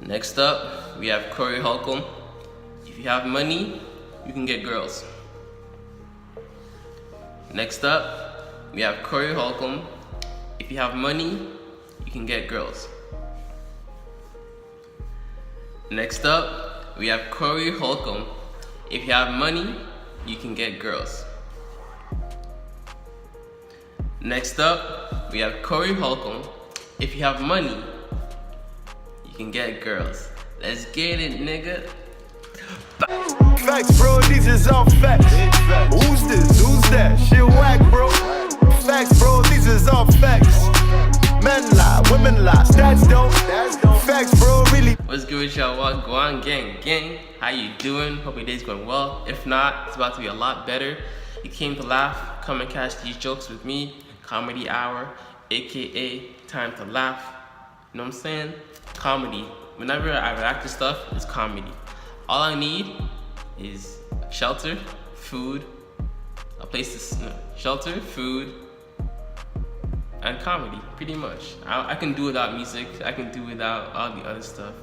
Next up, we have Corey Holcomb. If you have money, you can get girls. Next up, we have Corey Holcomb. If you have money, you can get girls. Next up, we have Corey Holcomb. If you have money, you can get girls. Next up, we have Corey Holcomb. If you have money, you can get girls. Let's get it, nigga. Facts, bro, these is all facts. Who's this? Who's that? Shit whack, bro. Facts, bro, these is all facts. Men lie, women lie, stats don't. Facts, bro, really. What's good with y'all? What go on, gang? How you doing? Hope your day's going well. If not, it's about to be a lot better. You came to laugh. Come and catch these jokes with me. Comedy Hour, aka Time to Laugh. You know what I'm saying? Comedy. Whenever I react to stuff, it's comedy. All I need is shelter, food, a place to shelter, food, and comedy, pretty much. I can do without music. I can do without all the other stuff.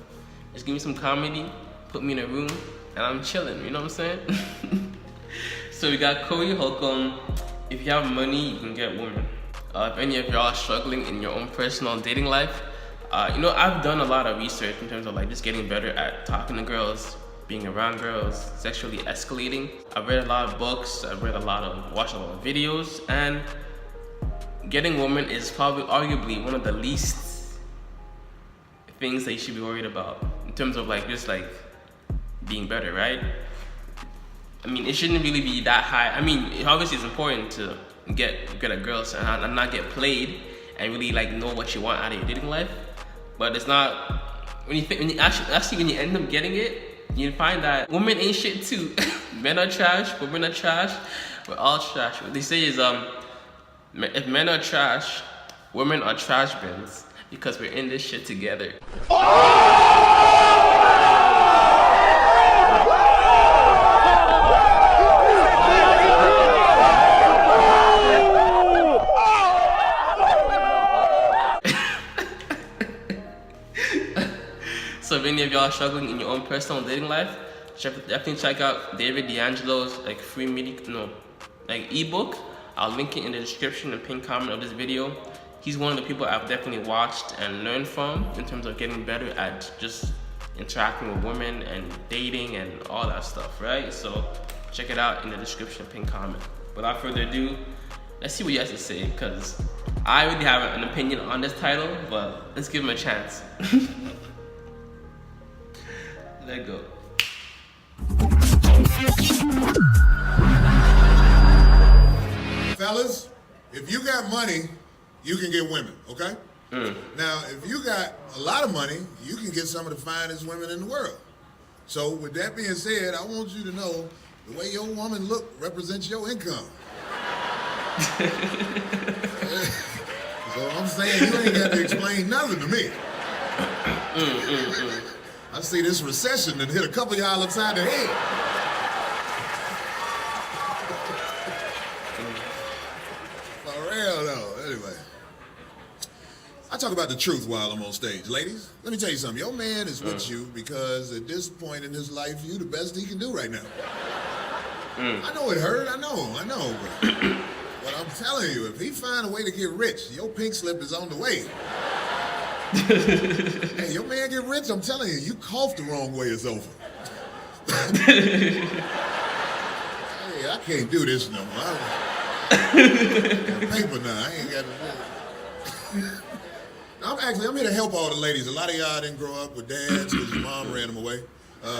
Just give me some comedy, put me in a room, and I'm chilling. You know what I'm saying? So we got Corey Holcomb. If you have money, you can get women. If any of y'all are struggling in your own personal dating life, I've done a lot of research in terms of like just getting better at talking to girls, being around girls, sexually escalating. I've read a lot of books, watched a lot of videos, and getting women is probably arguably one of the least things that you should be worried about in terms of like just like being better, right? I mean, it shouldn't really be that high. I mean, obviously it's important to get a girl and not get played and really like know what you want out of your dating life. But it's not when you end up getting it, you find that women ain't shit too. Men are trash, women are trash, we're all trash. What they say is if men are trash, women are trash bins because we're in this shit together. So if any of y'all are struggling in your own personal dating life, definitely check out David D'Angelo's like free ebook. I'll link it in the description and pinned comment of this video. He's one of the people I've definitely watched and learned from in terms of getting better at just interacting with women and dating and all that stuff, right? So check it out in the description, pinned comment. Without further ado, let's see what he has to say, because I really have an opinion on this title, but let's give him a chance. Let go. Fellas, if you got money, you can get women, okay? Now, if you got a lot of money, you can get some of the finest women in the world. So with that being said, I want you to know the way your woman look represents your income. So I'm saying you ain't got to explain nothing to me. I see this recession that hit a couple of y'all upside the head. For real though, anyway. I talk about the truth while I'm on stage. Ladies, let me tell you something. Your man is with you because at this point in his life, you the best he can do right now. I know it hurt, I know. But I'm telling you, if he find a way to get rich, your pink slip is on the way. Hey, your man get rich, I'm telling you, you cough the wrong way, it's over. Hey, I can't do this no more. I got paper now, I ain't got to. I'm here to help all the ladies. A lot of y'all didn't grow up with dads because your mom ran them away. No,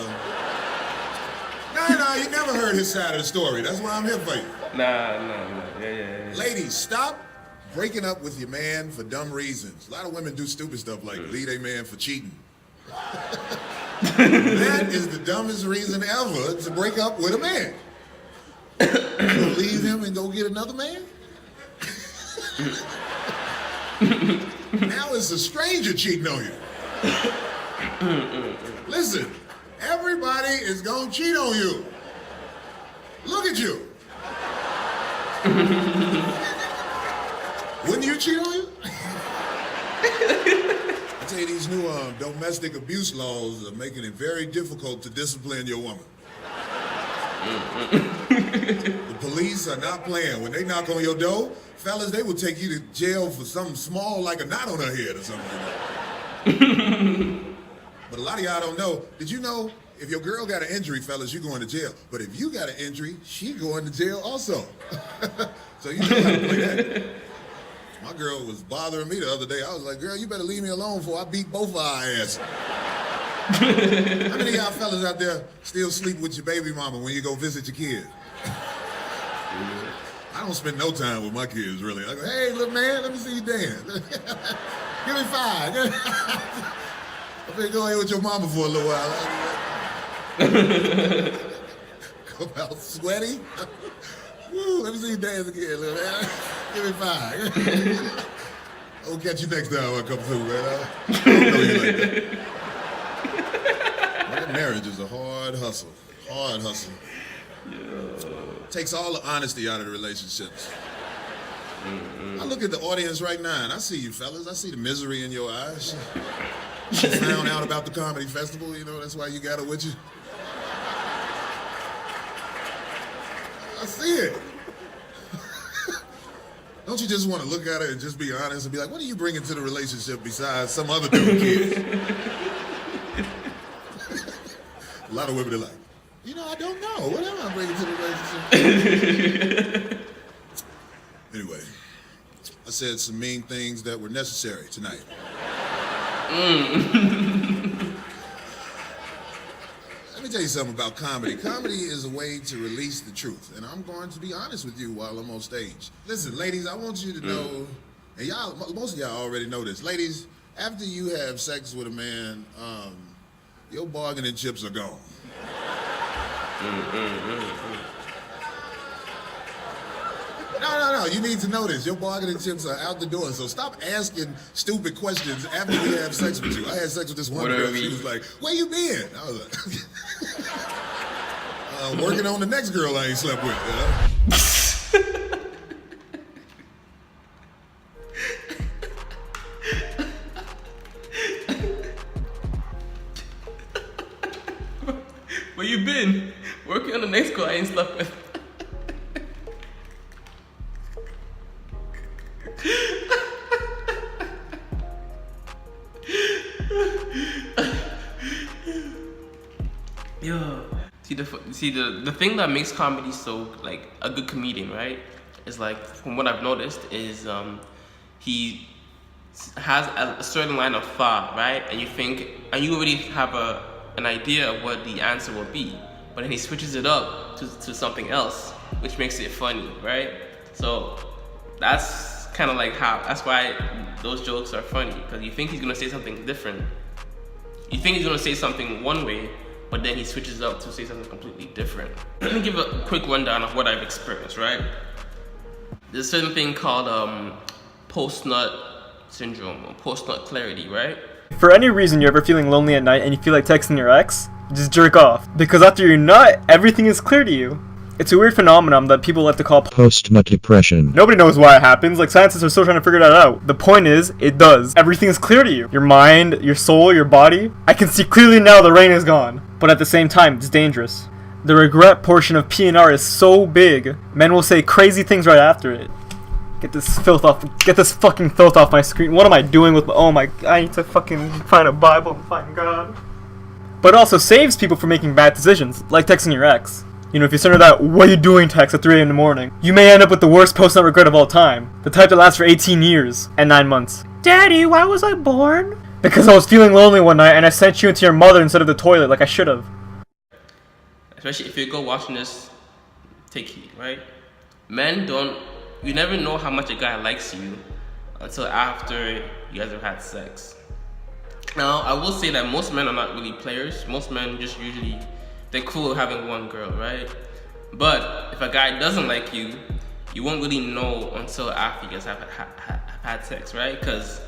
you never heard his side of the story. That's why I'm here for you. Nah. Yeah. Ladies, stop breaking up with your man for dumb reasons. A lot of women do stupid stuff like leave their man for cheating. That is the dumbest reason ever to break up with a man. So leave him and go get another man? Now it's a stranger cheating on you. Listen, everybody is gonna cheat on you. Look at you. Wouldn't you cheat on you? I tell you, these new domestic abuse laws are making it very difficult to discipline your woman. The police are not playing. When they knock on your door, fellas, they will take you to jail for something small like a knot on her head or something like that. But a lot of y'all don't know. Did you know if your girl got an injury, fellas, you going to jail. But if you got an injury, she going to jail also. So you know how to play that. My girl was bothering me the other day. I was like, girl, you better leave me alone before I beat both of our asses. How many of y'all fellas out there still sleep with your baby mama when you go visit your kid? I don't spend no time with my kids, really. I go, hey, little man, let me see you dance. Give me 5. I'm gonna go ahead with your mama for a little while. Come out sweaty. Woo, let me see you dance again, little man. Give me 5. I'll catch you next time I come through, man. I don't know you like that. Well, marriage is a hard hustle. Hard hustle. Takes all the honesty out of the relationships. I look at the audience right now and I see you fellas. I see the misery in your eyes. She found out about the comedy festival, you know, that's why you got her with you. I see it. Don't you just want to look at her and just be honest and be like, what are you bringing to the relationship besides some other dude kids? A lot of women are like, you know, I don't know. What am I bringing to the relationship? Anyway, I said some mean things that were necessary tonight. Let me tell you something about comedy. Comedy is a way to release the truth, and I'm going to be honest with you while I'm on stage. Listen, ladies, I want you to know, and y'all, most of y'all already know this. Ladies, after you have sex with a man, your bargaining chips are gone. No, you need to know this. Your bargaining chips are out the door, so stop asking stupid questions after we have sex with you. I had sex with this one girl, she was like, where you been? I was like, working on the next girl I ain't slept with, you know? Where you been? Working on the next girl I ain't slept with. Yo, see the thing that makes comedy so like a good comedian, right? Is like, from what I've noticed, is he has a certain line of thought, right? And you think, and you already have an idea of what the answer will be, but then he switches it up to something else, which makes it funny, right? So that's kind of like that's why those jokes are funny, because you think he's gonna say something different. You think he's gonna say something one way, but then he switches up to say something completely different. Let me give a quick rundown of what I've experienced, right? There's a certain thing called post-nut syndrome, or post-nut clarity, right? If for any reason you're ever feeling lonely at night and you feel like texting your ex, just jerk off. Because after your nut, everything is clear to you. It's a weird phenomenon that people like to call post-nut depression. Nobody knows why it happens, like scientists are still trying to figure that out. The point is, it does. Everything is clear to you. Your mind, your soul, your body. I can see clearly now the rain is gone. But at the same time, it's dangerous. The regret portion of PNR is so big, men will say crazy things right after it. Get this fucking filth off my screen. What am I doing with oh my, I need to fucking find a Bible and find God. But it also saves people from making bad decisions, like texting your ex. You know, if you send her that, what are you doing text at 3 a.m. in the morning, you may end up with the worst post-nut regret of all time. The type that lasts for 18 years and 9 months. Daddy, why was I born? Because I was feeling lonely one night and I sent you into your mother instead of the toilet like I should have. Especially if you go watching this, take heed, right? Men you never know how much a guy likes you until after you guys have had sex. Now, I will say that most men are not really players. Most men just usually, they're cool having one girl, right? But if a guy doesn't like you, you won't really know until after you guys have had sex, right? Because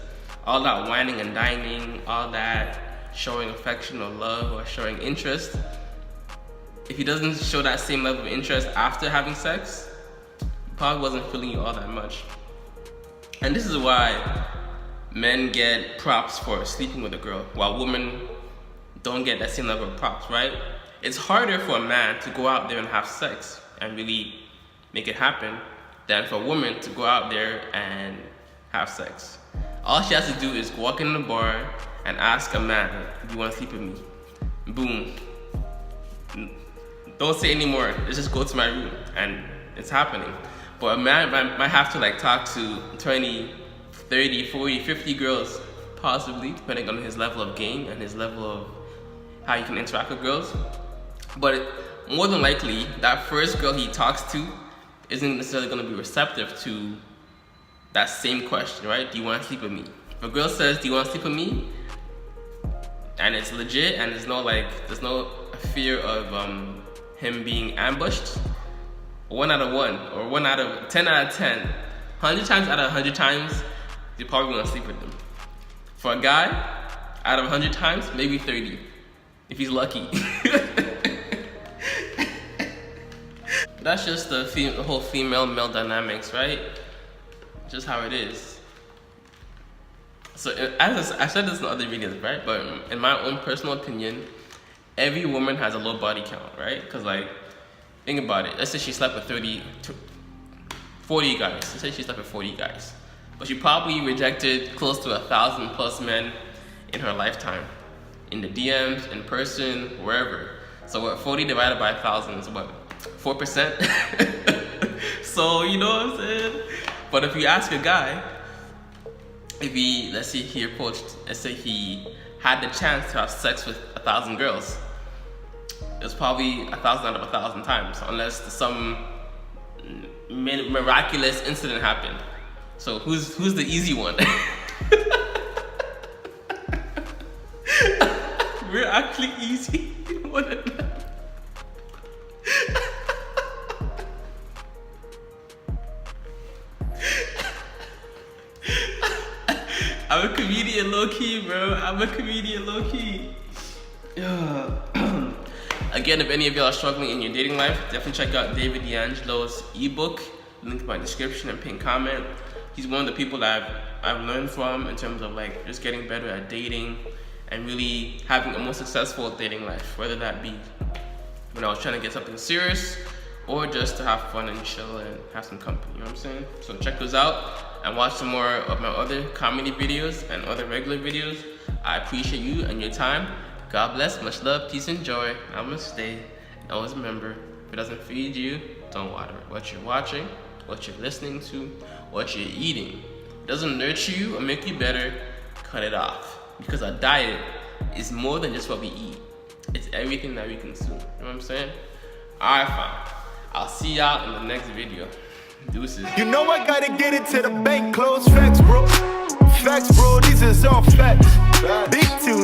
all that whining and dining, all that showing affection or love or showing interest, if he doesn't show that same level of interest after having sex, he probably wasn't feeling you all that much. And this is why men get props for sleeping with a girl, while women don't get that same level of props, right? It's harder for a man to go out there and have sex and really make it happen than for a woman to go out there and have sex. All she has to do is walk in the bar and ask a man, do you want to sleep with me? Boom. Don't say anymore. Let's just go to my room, and it's happening. But a man might have to like talk to 20, 30, 40, 50 girls, possibly, depending on his level of game and his level of how he can interact with girls. But more than likely, that first girl he talks to isn't necessarily going to be receptive to that same question, right? Do you want to sleep with me? If a girl says, do you want to sleep with me? And it's legit, and there's no fear of him being ambushed. 1 out of 1, or 1 out of 10 out of 10, 100 times out of 100 times, you're probably gonna sleep with them. For a guy, out of 100 times, maybe 30, if he's lucky. That's just the whole female-male dynamics, right? Just how it is. So as I said this in other videos, right? But in my own personal opinion, every woman has a low body count, right? Because like, think about it. Let's say she slept with 40 guys. Let's say she slept with 40 guys. But she probably rejected close to 1,000 plus men in her lifetime. In the DMs, in person, wherever. So what, 40 divided by 1,000 is what? 4%? So, you know what I'm saying? But if you ask a guy, if he, let's say he had the chance to have sex with 1,000 girls, it's probably 1,000 out of 1,000 times, unless some miraculous incident happened. So who's the easy one? We're actually easy. I'm a comedian low-key, bro. I'm a comedian low-key. Again, if any of y'all are struggling in your dating life, definitely check out David D'Angelo's ebook. Link in my description and pinned comment. He's one of the people that I've learned from in terms of like just getting better at dating and really having a more successful dating life, whether that be when I was trying to get something serious or just to have fun and chill and have some company, you know what I'm saying? So check those out and watch some more of my other comedy videos and other regular videos. I appreciate you and your time. God bless, much love, peace and joy. Namaste. And always remember, if it doesn't feed you, don't water it. What you're watching, what you're listening to, what you're eating doesn't nurture you or make you better, cut it off. Because a diet is more than just what we eat. It's everything that we consume. You know what I'm saying? Alright, fine. I'll see y'all in the next video. Deuces. You know I gotta get it to the bank, close facts, bro. Facts, bro, these is all facts. Big two.